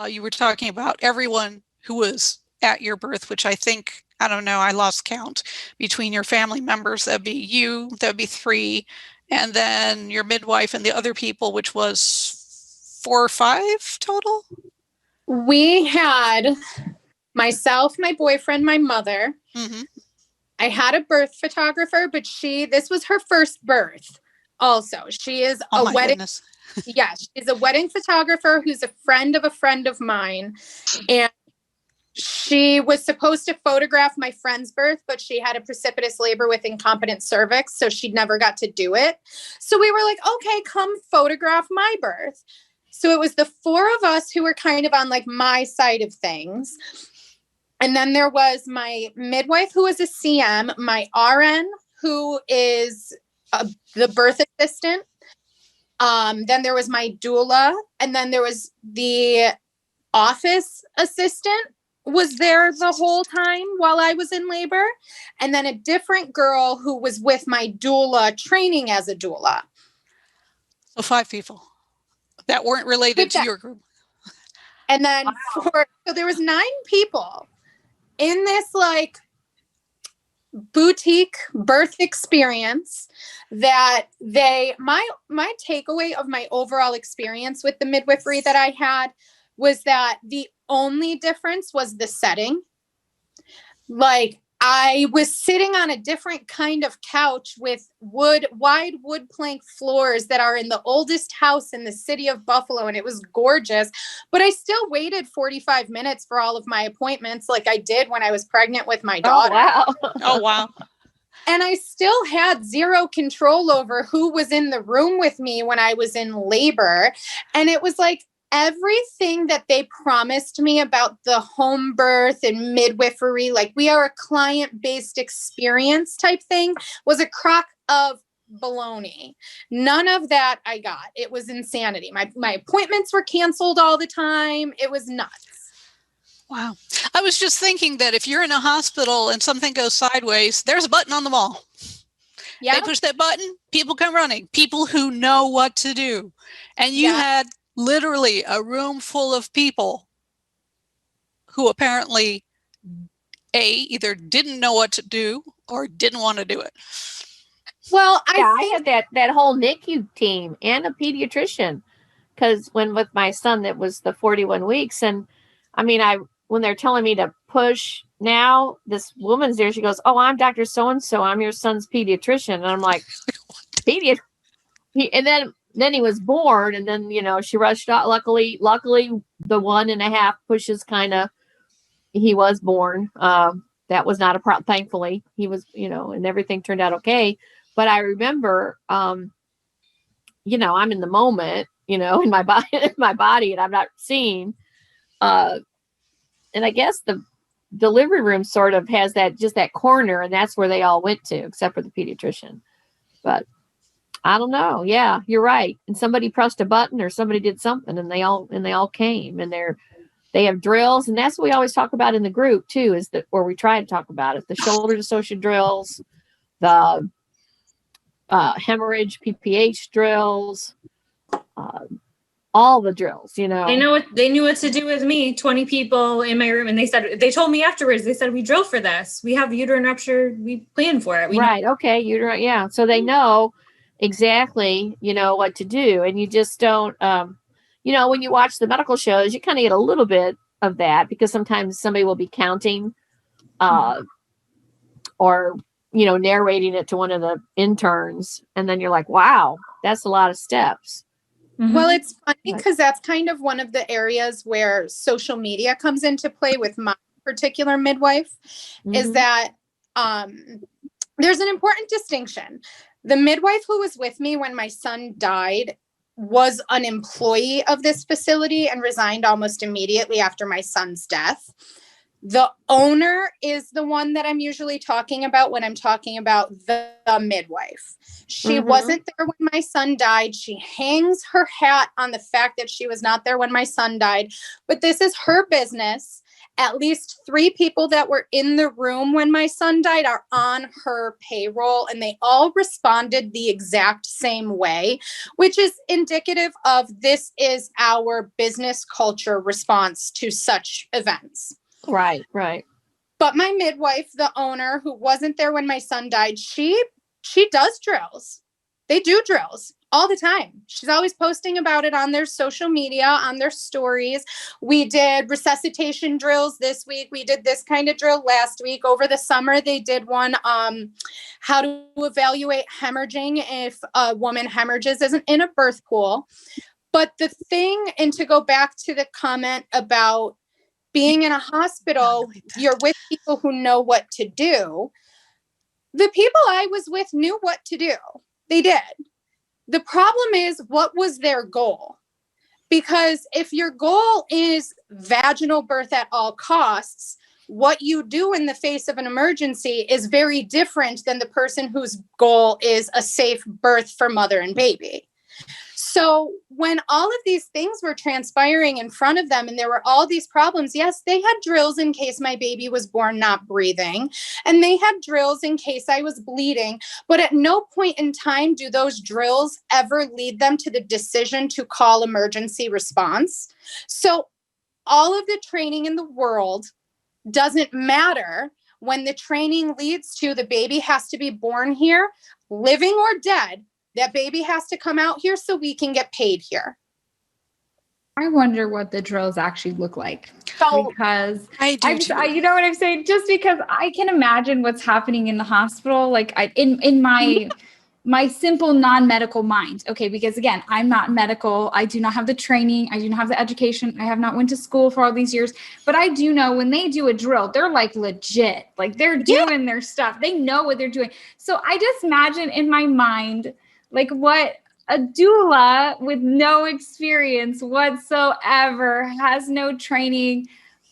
You were talking about everyone who was at your birth, which I think, I don't know, I lost count between your family members. That'd be you, that'd be three, and then your midwife and the other people, which was four or five total. We had myself, my boyfriend, my mother. Mm-hmm. I had a birth photographer, but this was her first birth. Also, she is Oh a my wedding. goodness. Yes, she's a wedding photographer who's a friend of mine. And she was supposed to photograph my friend's birth, but she had a precipitous labor with incompetent cervix, so she never got to do it. So we were like, okay, come photograph my birth. So it was the four of us who were kind of on like my side of things. And then there was my midwife, who was a CM, my RN, who is the birth assistant. Then there was my doula, and then there was the office assistant was there the whole time while I was in labor. And then a different girl who was with my doula training as a doula. So five people that weren't related to your group. And then so there was 9 people in this like boutique birth experience that my takeaway of my overall experience with the midwifery that I had was that the only difference was the setting. Like, I was sitting on a different kind of couch with wide wood plank floors that are in the oldest house in the city of Buffalo. And it was gorgeous, but I still waited 45 minutes for all of my appointments, like I did when I was pregnant with my daughter. Oh, wow. Oh, wow. And I still had zero control over who was in the room with me when I was in labor. And it was like, everything that they promised me about the home birth and midwifery, like we are a client-based experience type thing, was a crock of baloney. None of that I got. It was insanity. My appointments were canceled all the time. It was nuts. Wow. I was just thinking that if you're in a hospital and something goes sideways, there's a button on the wall. Yeah. They push that button, people come running, people who know what to do. And you had literally a room full of people who apparently either didn't know what to do or didn't want to do it. Well, I had that whole NICU team and a pediatrician, because with my son, that was the 41 weeks. And I mean, when they're telling me to push now, this woman's there, she goes, "Oh, I'm Dr. So-and-so. I'm your son's pediatrician." And I'm like, and then he was born, and then, she rushed out. Luckily the 1.5 pushes he was born. That was not a problem. Thankfully he was, and everything turned out okay. But I remember, I'm in the moment, in my body, and I'm not seeing, and I guess the delivery room sort of has just that corner, and that's where they all went to, except for the pediatrician. But I don't know. Yeah, you're right. And somebody pressed a button or somebody did something, and they all came, and they have drills. And that's what we always talk about in the group too, or we try to talk about it, the shoulder dissociation drills, the hemorrhage PPH drills, all the drills, They knew what to do with me. 20 people in my room, and they told me afterwards, they said, "We drill for this. We have uterine rupture. We plan for it." Right. Okay. Uterine. Yeah. So they know exactly, what to do. And you just don't, when you watch the medical shows, you kind of get a little bit of that, because sometimes somebody will be counting, or, narrating it to one of the interns. And then you're like, wow, that's a lot of steps. Mm-hmm. Well, it's funny because that's kind of one of the areas where social media comes into play with my particular midwife, is that there's an important distinction. The midwife who was with me when my son died was an employee of this facility and resigned almost immediately after my son's death. The owner is the one that I'm usually talking about when I'm talking about the midwife. She wasn't there when my son died. She hangs her hat on the fact that she was not there when my son died. But this is her business. at least 3 people that were in the room when my son died are on her payroll, and they all responded the exact same way, which is indicative of this is our business culture response to such events. Right, right. But my midwife, the owner, who wasn't there when my son died, she does drills. They do drills all the time. She's always posting about it on their social media, on their stories. We did resuscitation drills this week. We did this kind of drill last week. Over the summer, they did one, how to evaluate hemorrhaging if a woman hemorrhages in a birth pool. But the thing, and to go back to the comment about being in a hospital, you're with people who know what to do. The people I was with knew what to do. They did. The problem is, what was their goal? Because if your goal is vaginal birth at all costs, what you do in the face of an emergency is very different than the person whose goal is a safe birth for mother and baby. So when all of these things were transpiring in front of them and there were all these problems, yes, they had drills in case my baby was born not breathing, and they had drills in case I was bleeding. But at no point in time do those drills ever lead them to the decision to call emergency response. So all of the training in the world doesn't matter when the training leads to the baby has to be born here, living or dead. That baby has to come out here so we can get paid here. I wonder what the drills actually look like. So Because I do just, too. you know what I'm saying? Just because I can imagine what's happening in the hospital, like in my simple non-medical mind. Okay, because again, I'm not medical. I do not have the training. I do not have the education. I have not went to school for all these years. But I do know when they do a drill, they're like legit. Like they're doing their stuff. They know what they're doing. So I just imagine in my mind, like what a doula with no experience whatsoever, has no training.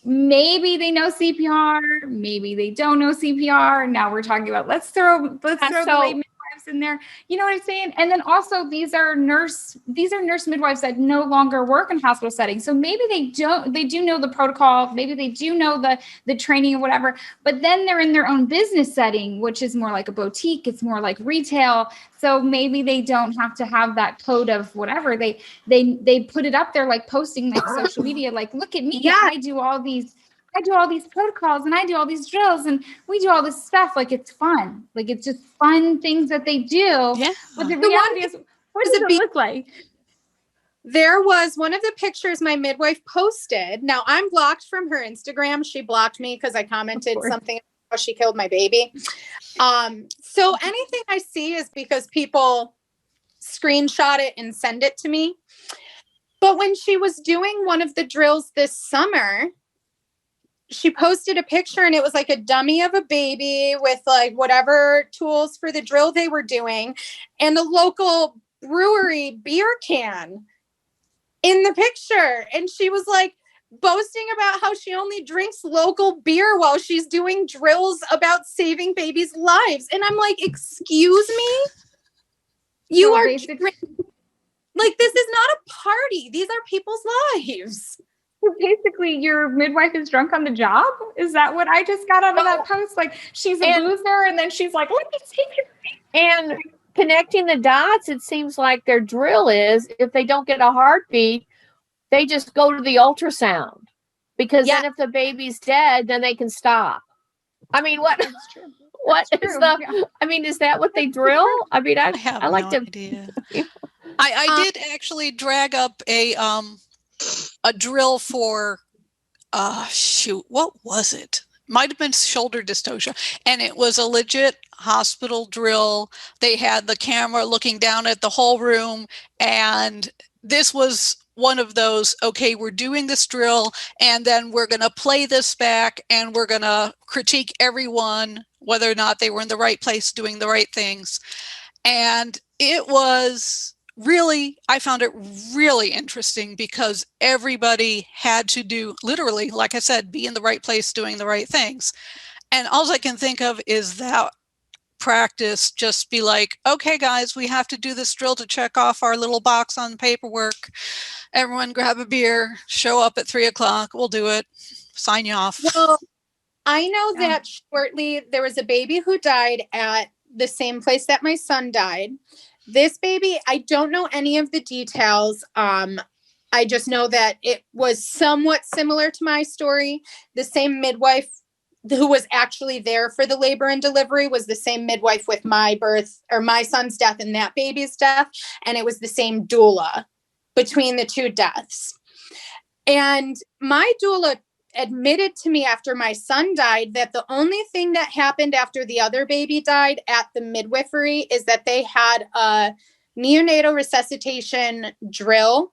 Maybe they know CPR, maybe they don't know CPR. Now we're talking about let's throw the lay midwives in there. You know what I'm saying? And then also these are nurse midwives that no longer work in hospital settings. So maybe they do know the protocol, maybe they do know the training or whatever, but then they're in their own business setting, which is more like a boutique, it's more like retail. So maybe they don't have to have that code of whatever. They put it up there, like posting like social media, like, look at me. Yeah. I do all these protocols and I do all these drills and we do all this stuff. Like it's fun. Like it's just fun things that they do. Yeah. But the reality is, what does it look like? There was one of the pictures my midwife posted. Now I'm blocked from her Instagram. She blocked me because I commented something about how she killed my baby. So anything I see is because people screenshot it and send it to me. But when she was doing one of the drills this summer, she posted a picture and it was like a dummy of a baby with like whatever tools for the drill they were doing and a local brewery beer can in the picture. And she was like boasting about how she only drinks local beer while she's doing drills about saving babies' lives. And I'm like, excuse me? You are like, this is not a party. These are people's lives. Basically, your midwife is drunk on the job? Is that what I just got out of that post? Like, she's a loser, and then she's like, let me save your And connecting the dots, it seems like their drill is, if they don't get a heartbeat, they just go to the ultrasound. Because then if the baby's dead, then they can stop. I mean, what? That's true. What That's is true. I mean, is that what they drill? I mean, I have no idea. I did actually drag up a drill for what was it? Might have been shoulder dystocia, and it was a legit hospital drill. They had the camera looking down at the whole room, and this was one of those, okay, we're doing this drill and then we're going to play this back and we're going to critique everyone whether or not they were in the right place doing the right things. And it was really, I found it really interesting because everybody had to do, literally, like I said, be in the right place doing the right things. And all I can think of is that practice, just be like, okay, guys, we have to do this drill to check off our little box on paperwork. Everyone grab a beer, show up at 3:00, we'll do it. sign you off. Well, I know Yeah. that shortly there was a baby who died at the same place that my son died. This baby, I don't know any of the details. I just know that it was somewhat similar to my story. The same midwife who was actually there for the labor and delivery was the same midwife with my birth or my son's death and that baby's death. And it was the same doula between the two deaths. And my doula admitted to me after my son died that the only thing that happened after the other baby died at the midwifery is that they had a neonatal resuscitation drill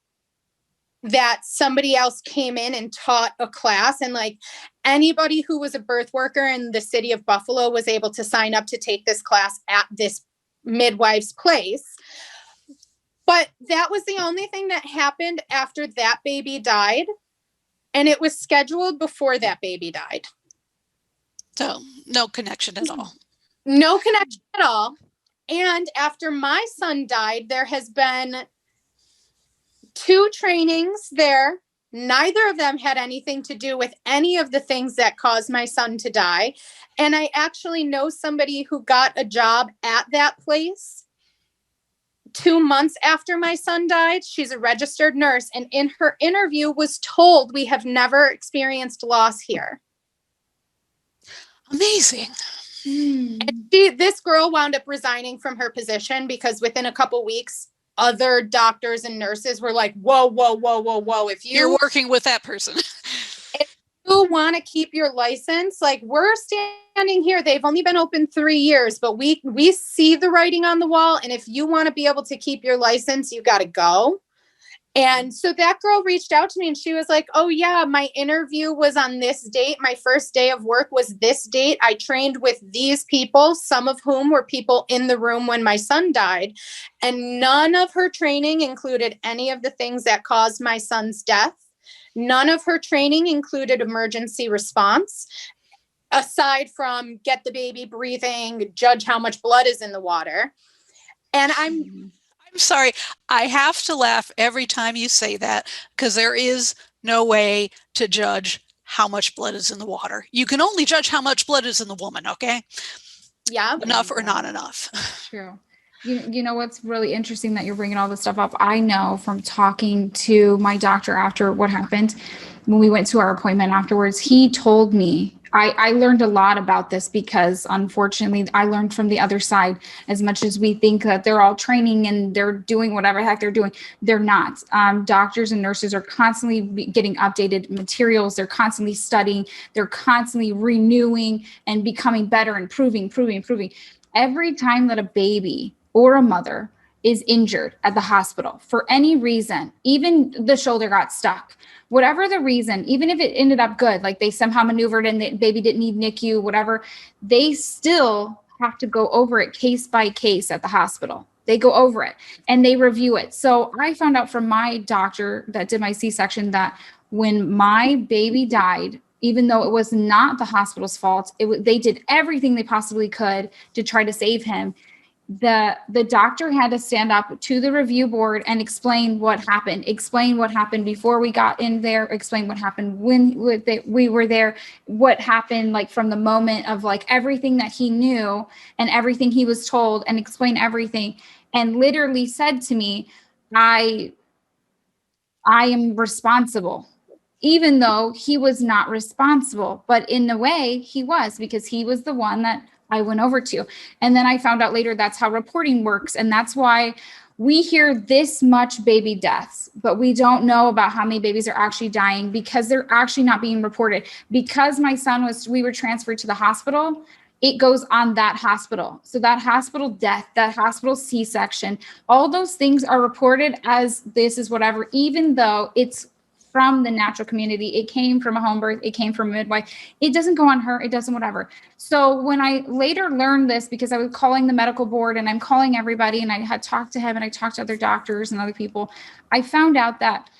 that somebody else came in and taught a class, and like anybody who was a birth worker in the city of Buffalo was able to sign up to take this class at this midwife's place. But that was the only thing that happened after that baby died. And it was scheduled before that baby died. So no connection at all. No connection at all. And after my son died, there has been 2 trainings there. Neither of them had anything to do with any of the things that caused my son to die. And I actually know somebody who got a job at that place 2 months after my son died. She's a registered nurse, and in her interview was told, we have never experienced loss here. Amazing. And this girl wound up resigning from her position because within a couple weeks, other doctors and nurses were like, whoa, whoa, whoa, whoa, whoa. If You're you working with that person. want to keep your license, like we're standing here, they've only been open 3 years, but we see the writing on the wall. And if you want to be able to keep your license, you got to go. And so that girl reached out to me and she was like, oh yeah, my interview was on this date. My first day of work was this date. I trained with these people, some of whom were people in the room when my son died. And none of her training included any of the things that caused my son's death. None of her training included emergency response, aside from get the baby breathing, judge how much blood is in the water. And I'm sorry. I have to laugh every time you say that because there is no way to judge how much blood is in the water. You can only judge how much blood is in the woman, okay? Yeah. Enough or not enough. True. You know what's really interesting that you're bringing all this stuff up? I know from talking to my doctor after what happened, when we went to our appointment afterwards, he told me, I learned a lot about this because unfortunately I learned from the other side. As much as we think that they're all training and they're doing whatever the heck they're doing, they're not. Doctors and nurses are constantly getting updated materials. They're constantly studying. They're constantly renewing and becoming better and proving. Every time that a baby or a mother is injured at the hospital for any reason, even the shoulder got stuck, whatever the reason, even if it ended up good, like they somehow maneuvered and the baby didn't need NICU, whatever, they still have to go over it case by case at the hospital. They go over it and they review it. So I found out from my doctor that did my C-section that when my baby died, even though it was not the hospital's fault, they did everything they possibly could to try to save him. The doctor had to stand up to the review board and explain what happened before we got in there, explain what happened when we were there, what happened like from the moment of like everything that he knew and everything he was told, and explain everything, and literally said to me, I am responsible, even though he was not responsible, but in a way he was, because he was the one that I went over to. And then I found out later that's how reporting works. And that's why we hear this much baby deaths, but we don't know about how many babies are actually dying because they're actually not being reported. Because my son we were transferred to the hospital, it goes on that hospital. So that hospital death, that hospital C-section, all those things are reported as this is whatever, even though it's from the natural community. It came from a home birth. It came from a midwife. It doesn't go on her. It doesn't whatever. So when I later learned this, because I was calling the medical board and I'm calling everybody, and I had talked to him and I talked to other doctors and other people, I found out that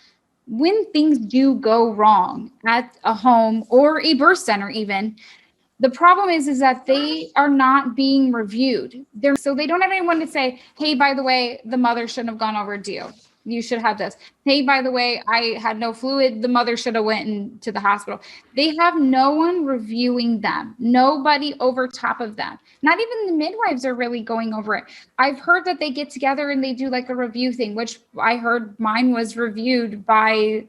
when things do go wrong at a home or a birth center even, the problem is that they are not being reviewed. So they don't have anyone to say, hey, by the way, the mother shouldn't have gone over a deal. you should have this. Hey, by the way, I had no fluid. The mother should have went into the hospital. They have no one reviewing them. Nobody over top of them. Not even the midwives are really going over it. I've heard that they get together and they do like a review thing, which I heard mine was reviewed by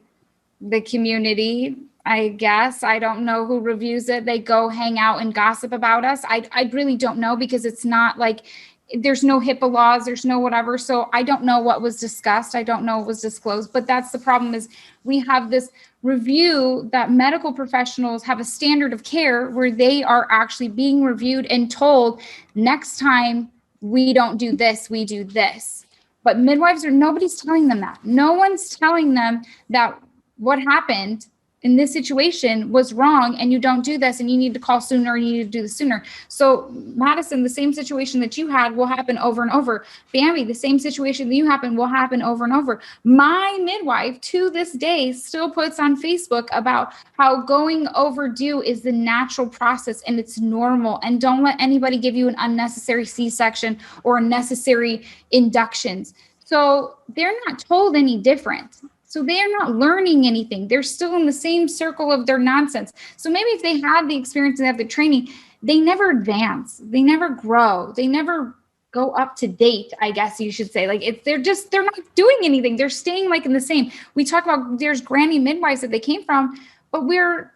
the community. I guess I don't know who reviews it. They go hang out and gossip about us. I really don't know, because it's not like, there's no HIPAA laws, there's no whatever. So I don't know what was discussed. I don't know what was disclosed, but that's the problem, is we have this review that medical professionals have a standard of care where they are actually being reviewed and told, next time we don't do this, we do this. But midwives nobody's telling them that. No one's telling them that what happened in this situation was wrong, and you don't do this, and you need to call sooner, and you need to do this sooner. So Madison, the same situation that you had will happen over and over. Bambi, the same situation that you happen will happen over and over. My midwife to this day still puts on Facebook about how going overdue is the natural process and it's normal, and don't let anybody give you an unnecessary C-section or unnecessary inductions. So they're not told any different. So they are not learning anything. They're still in the same circle of their nonsense. So maybe if they have the experience and have the training, they never advance. They never grow. They never go up to date, I guess you should say. Like they're not doing anything. They're staying like in the same. We talk about there's granny midwives that they came from, but we're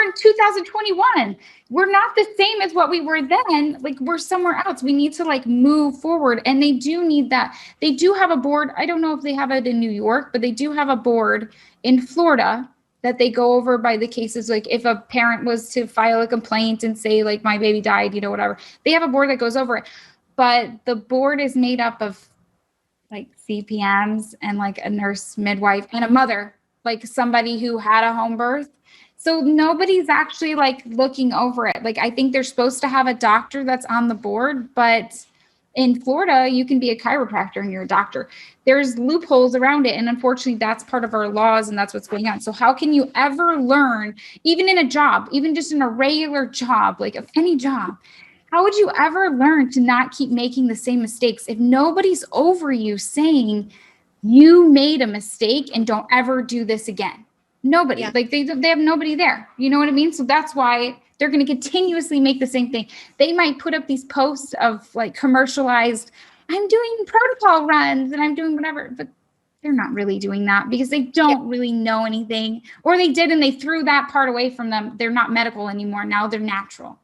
in 2021. We're not the same as what we were then. Like we're somewhere else. We need to like move forward. And they do need that. They do have a board. I don't know if they have it in New York, but they do have a board in Florida that they go over by the cases. Like if a parent was to file a complaint and say like my baby died, whatever, they have a board that goes over it. But the board is made up of like CPMs and like a nurse midwife and a mother, like somebody who had a home birth. So nobody's actually like looking over it. Like I think they're supposed to have a doctor that's on the board, but in Florida, you can be a chiropractor and you're a doctor. There's loopholes around it. And unfortunately, that's part of our laws and that's what's going on. So how can you ever learn, even in a job, even just in a regular job, like of any job, how would you ever learn to not keep making the same mistakes if nobody's over you saying you made a mistake and don't ever do this again? Nobody. Yeah. Like they have nobody there. You know what I mean? So that's why they're going to continuously make the same thing. They might put up these posts of like commercialized, I'm doing protocol runs and I'm doing whatever, but they're not really doing that because they don't really know anything, or they did and they threw that part away from them. They're not medical anymore. Now they're natural.